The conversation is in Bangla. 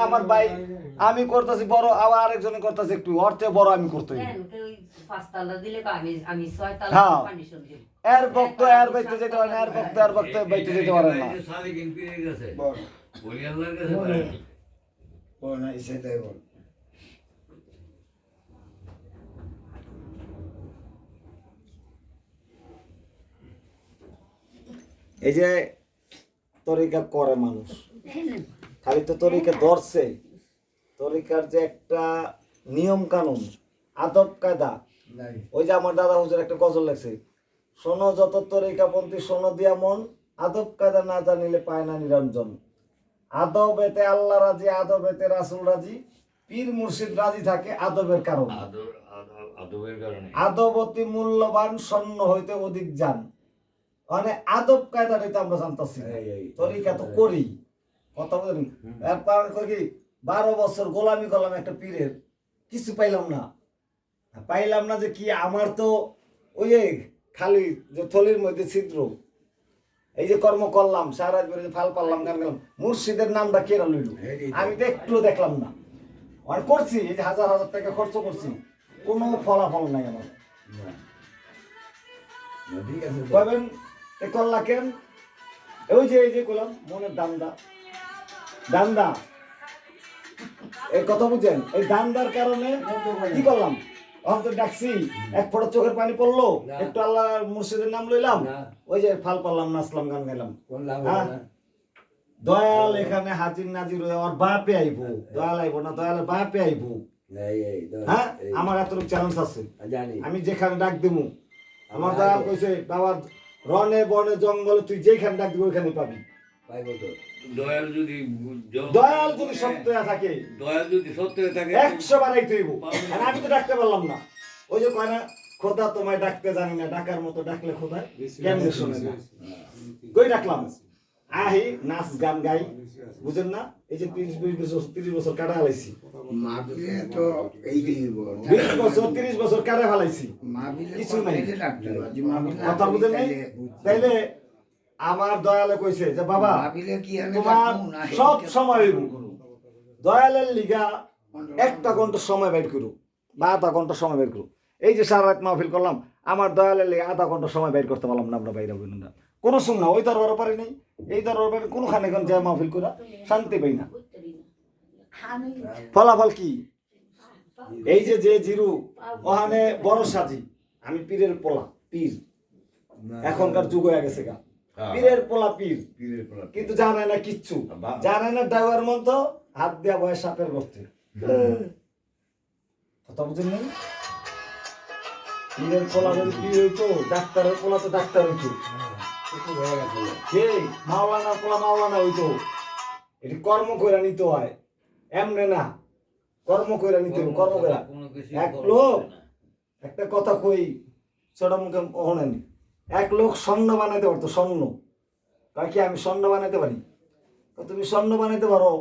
আমার ভাই আমি করতেছি বড়, আবার আরেকজনে করতেছে একটু অর্থে বড়, আমি করতে এর বক্ত এর বাইতে যেতে পারে না, এর বক্ত এর বক্ত বাইতে যেতে পারে না। এই যে তরিকা করে মানুষ, খালি তো তরিকা ধরছে, তরিকার যে একটা নিয়ম কানুন আদব কায়দা, ওই যে আমার দাদা হুজুর একটা গজল লেখছে, শোনো যত তরিকাপন্থী শোনো দিয়া মন, আদব কায়দা না জানিলে পায় না নিরঞ্জন। আদব এতে আল্লাহ রাজি, আদব এতে রাসূল রাজি, পীর মুর্শিদ রাজি থাকে আদবের কারণে। আদব অতি মূল্যবান, স্বর্ণ হইতে অধিক জান। মানে আদব কায়দাটা তো আমরা জানতাছি, তরিকা তো করি, কথা বলেন। এরপর কি 12 বছর গোলামি করলাম একটা পীরের, কিছু পাইলাম না। পাইলাম না যে কি, আমার তো ওই খালি যে থলির মধ্যে ছিদ্র। এই যে কর্ম করলাম সারা রাত বেড়ে ফাল পারলাম, গান গেলাম, মুর্শিদের নামটা কেরা লইল আমি তো একটু দেখলাম না। আর করছি এই যে হাজার হাজার টাকা খরচ করছি, কোনো ফলাফল নাই আমার। কবেন এ করলা কেন? ওই যে এই যে করলাম মনের দান্দা, দান্দা এই কথা বুঝছেন, এই দান্দার কারণে কি করলাম, অন্ত ডাকছি, এক ফোঁটা চোখের পানি পড়লো, একটু আল্লাহ মুর্শিদের নাম লইলাম, ওই যে ফাল পারলাম, নাচলাম, গান গাইলাম। দয়াল এখানে হাজির নাজির হয়ে ওর বাপে আইবো, দয়াল আইবো না, দয়ালের বাপে আইবো। হ্যাঁ, আমার এতটুকু চ্যালেঞ্জ আছে, আমি যেখানে ডাক দেবো, আমার দয়াল কইছে বাবা রনে বনে জঙ্গলে তুই যেখানে ডাক দিবি ওইখানে পাবি। দয়াল যদি সত্য থাকে, দয়াল যদি সত্য থাকে 100 বার আইতে হইব। আর আমি তো ডাকতে পারলাম না, ওই যে কয় না খোদা তোমায় ডাকতে জানি না, ডাকার মতো ডাকলে খোদা কেমনে শুনে না। কই ডাকলাম, আহি নাচ গান গাই, বুঝেন না? এই যে 30 বছর কাটা হালাইছি, 20 বছর 30 বছর কাটা হালাইছি, কিছু নাই, কথা বুঝেন নাই? তাইলে আমার দয়ালে কইছে যে বাবা তোমার সব সময় হইব, দয়ালের লিগা 1 ঘন্টা সময় বের করো বা আধা ঘন্টা সময় বের করো। এই যে সারা রাত মাহফিল করলাম, আমার দয়ালের লিগা আধা ঘন্টা সময় বের করতে পারলাম না, আমরা বাইরে হইল না, কোনো শুন না, ওই দরবার পারি নাই, এই দরবার কোনখানে কোন যায় মাহফিল করা শান্তি পাই না। ফলাফল কি? এই যে যে জিরু ওখানে বড় সাজি, আমি পীরের পোলা, পীর এখনকার যুগ হয়ে গেছে গা, পীরের পোলা পীর, কিন্তু জানে না কিচ্ছু, জানে না ড্রাইভার মতো হাত দেওয়া বয় সাপের গর্তে, কথা বুঝেন নাই? পীরের পোলা যদি পীর হইতো, ডাক্তারের পোলা তো ডাক্তার হইতো, মাওলানার পোলা মাওলানা হইতো। এটি কর্ম কইরা নিতে হয়, এমনে না, কর্ম কইরা নিতে হবে, কর্ম কইরা। এক লোক, একটা কথা কই ছোট মুখে শোনেন, এক লোক স্বর্ণ বানাইতে পারতো, স্বর্ণ, তাই কি আমি স্বর্ণ বানাইতে পারি? তুমি স্বর্ণ বানাইতে পারো,